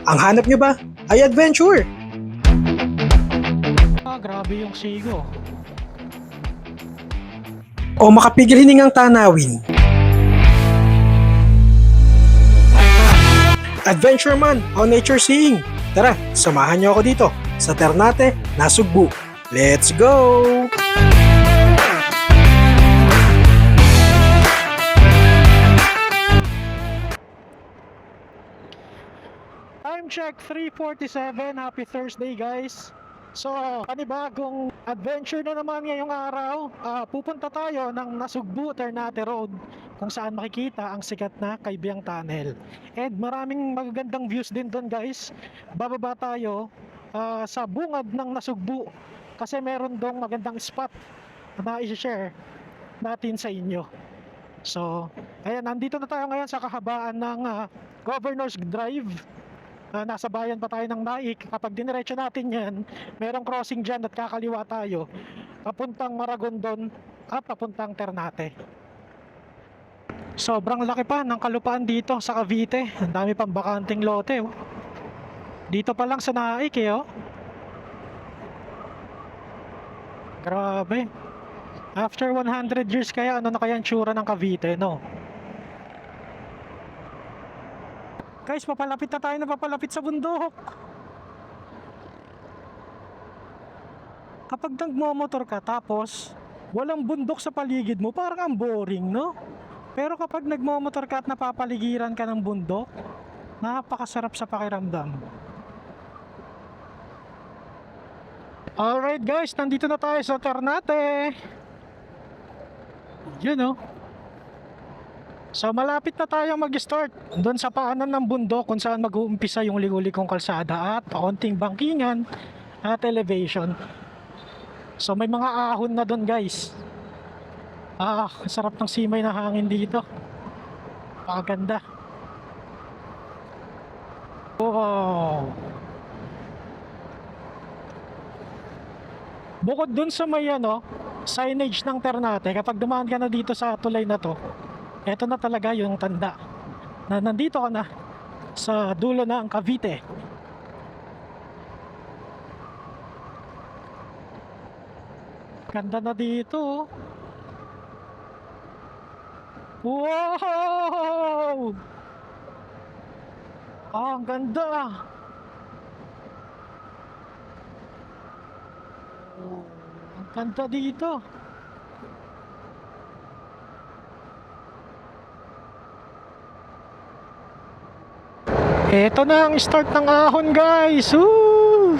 Ang hanap nyo ba ay adventure? Grabe yung sigo. O makapigil hiningang tanawin? Adventure man o nature seeing? Tara, samahan nyo ako dito sa Ternate, Nasugbu. Let's go! Time check 3:47. Happy Thursday, guys. So, panibagong adventure na naman ngayong araw. Pupunta tayo ng Nasugbu Ternate Road kung saan makikita ang sikat na Kaibiyang Tunnel. And maraming magagandang views din doon, guys. Bababa tayo sa bungad ng Nasugbu kasi meron dong magandang spot na i-share natin sa inyo. So, ayan, nandito na tayo ngayon sa kahabaan ng Governor's Drive. Nasa bayan pa tayo ng Naik. Kapag diniretso natin yan, merong crossing dyan at kakaliwa tayo papuntang Maragondon at papuntang Ternate. Sobrang laki pa ng kalupaan dito sa Cavite. Ang dami pang bakanting lote, oh. Dito pa lang sa Naik, oh. Grabe. After 100 years kaya, ano na kaya ang tsura ng Cavite, no? Guys, papalapit na tayo na papalapit sa bundok. Kapag nagmomotor ka tapos walang bundok sa paligid mo, parang ang boring, no? Pero kapag nagmomotor ka at napapaligiran ka ng bundok, napakasarap sa pakiramdam. Alright guys, nandito na tayo sa Ternate. Yun, oh. So malapit na tayong mag-start doon sa paanan ng bundok kung saan mag-uumpisa yung ligo-ligong kalsada at kaunting bangkingan at elevation. So may mga ahon na doon, guys. Sarap ng simay na hangin dito. Paganda. Wow. Bukod doon sa may signage ng Ternate, kapag dumaan ka na dito sa tulay na to, eto na talaga yung tanda na nandito ka na sa dulo ng Cavite. Ganda na dito, oh. Wow! Ang ganda. Ang ganda dito. Ito na ang start ng ahon, guys. Woo!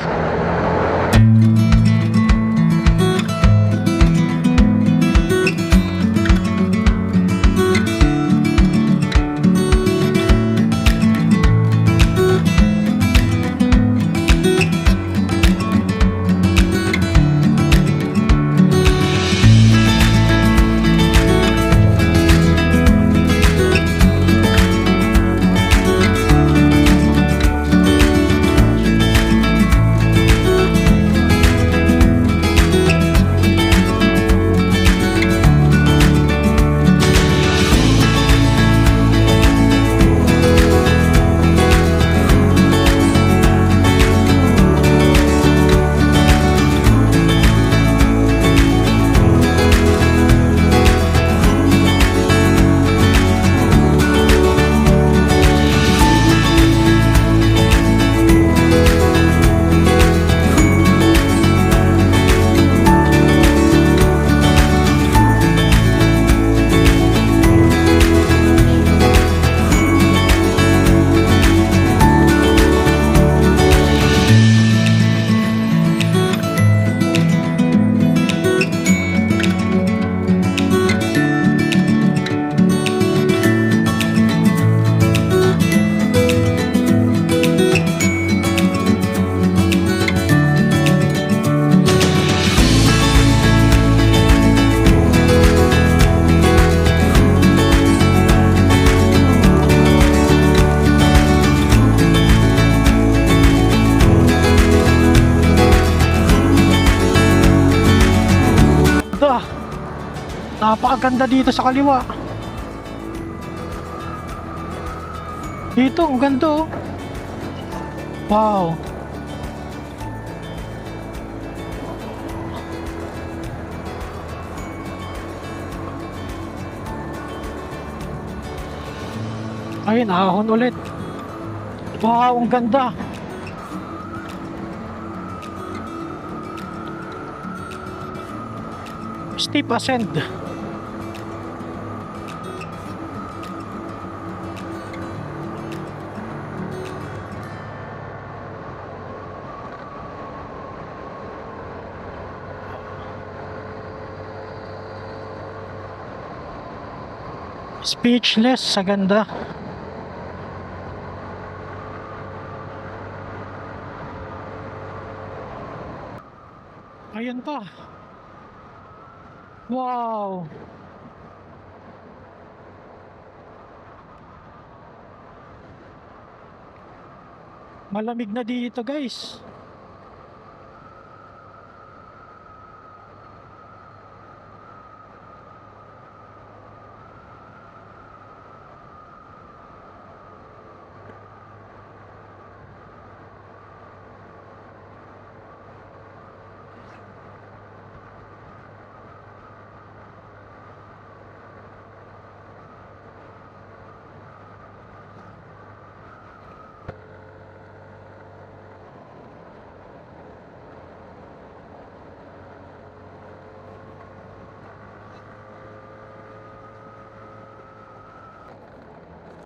Napakaganda dito sa kaliwa. Dito, ang ganda, oh. Wow. Ayun, ahon ulit. Wow, ang ganda. Steep ascent. Speechless sa ganda. Ayun pa. Wow. Malamig na dito, guys.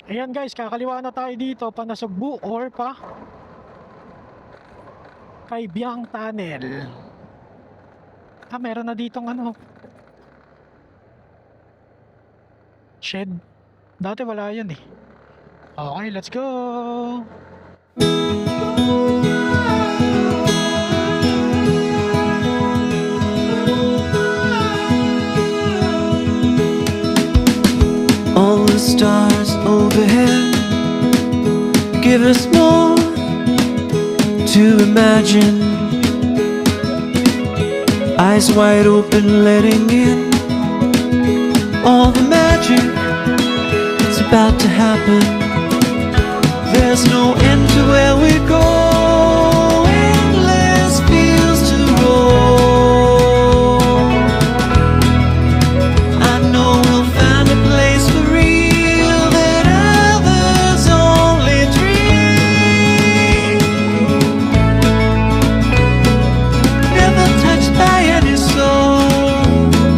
Ayan guys, kakaliwa na tayo dito pa Nasugbu or pa Kaibiyang Tunnel. Meron na ditong ano, shed. Dati wala yan eh. Okay, let's go. All the stars overhead give us more to imagine. Eyes wide open, letting in all the magic that's about to happen. There's no end to where we go, endless fields to roam. I know we'll find a place for real that others only dream. Never touched by any soul.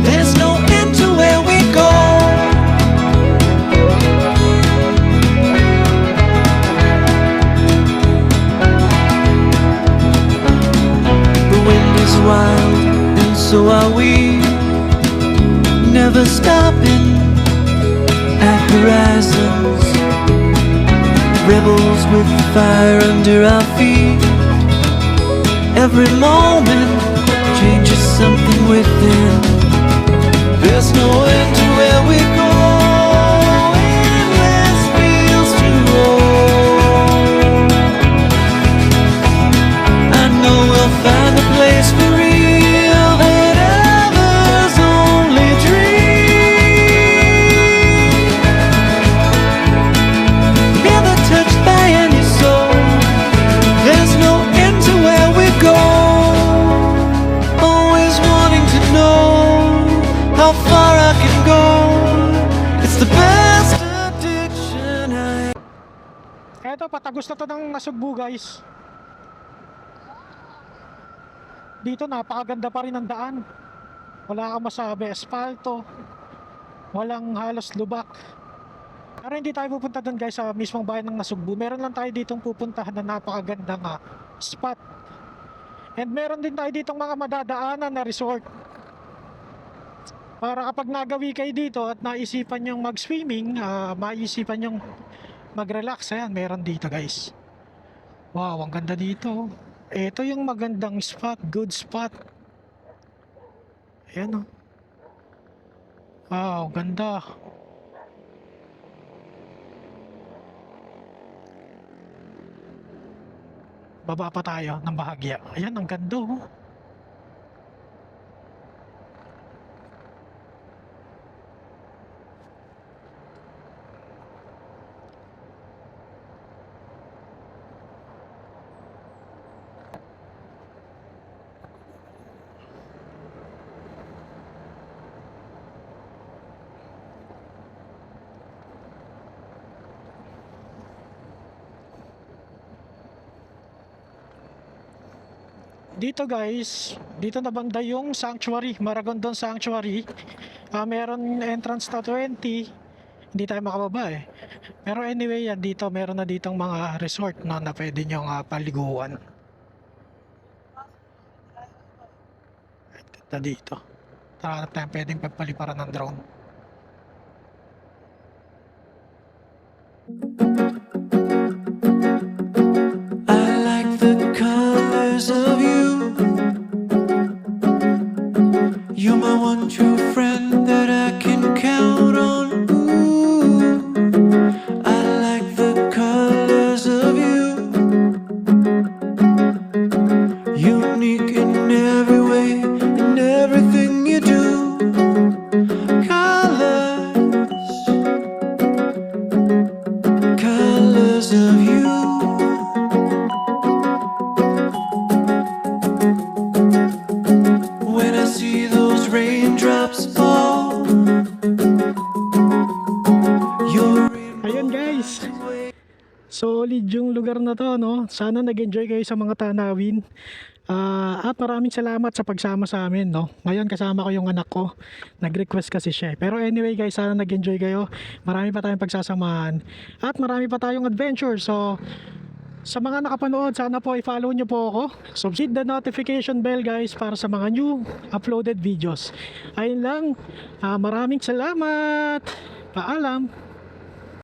There's no end to where we go. The wind is wild, and so are we. Never stopping at horizons. Rebels with fire under our feet. Every moment changes something within. There's no end to where we go. Endless fields to roam. I know we'll find a place for real that others only dream. Never touched by any soul. There's no end to where we go. Always wanting to know how far I can go. It's the best addiction I. Eto, patagos na to ng Nasugbu guys. Dito napakaganda pa rin ang daan. Wala kang masabi, espalto. Walang halos lubak. Pero hindi tayo pupunta doon guys sa mismong bayan ng Nasugbu. Meron lang tayo ditong pupuntahan na napakagandang spot. And meron din tayo ditong mga madadaanan na resort. Para kapag nagawi kayo dito at naisipan yung mag-swimming, maisipan yung mag-relax, ayan, meron dito guys. Wow, ang ganda dito. Ito yung magandang spot, good spot. Ayan o. Wow, ganda. Baba pa tayo ng bahagya. Ayan, ang ganda oh. Dito guys, dito na banda yung Sanctuary, Maragondon Sanctuary. Meron entrance na 20. Hindi tayo makababa eh. Pero anyway, yan dito, meron na ditong mga resort no, na pwede nyo paliguan. Ganda dito. Tara tayo pwedeng pagpaliparan ng drone. I like the colors of you. You're my one true friend that I can count on. Ooh, I like the colors of you. Unique in every way, in everything you do. Colors, colors of you. When I see those raindrops fall, you're in Ayun guys, solid yung lugar na to no. Sana nag-enjoy kayo sa mga tanawin. At maraming salamat sa pagsama sa amin no. Ngayon kasama ko yung anak ko. Nag-request kasi siya. Pero anyway guys, sana nag-enjoy kayo. Marami pa tayong pagsasamahan at marami pa tayong adventure. So sa mga nakapanood, sana po i-follow nyo po ako. So hit the notification bell guys para sa mga new uploaded videos. Ayun lang. Maraming salamat. Paalam.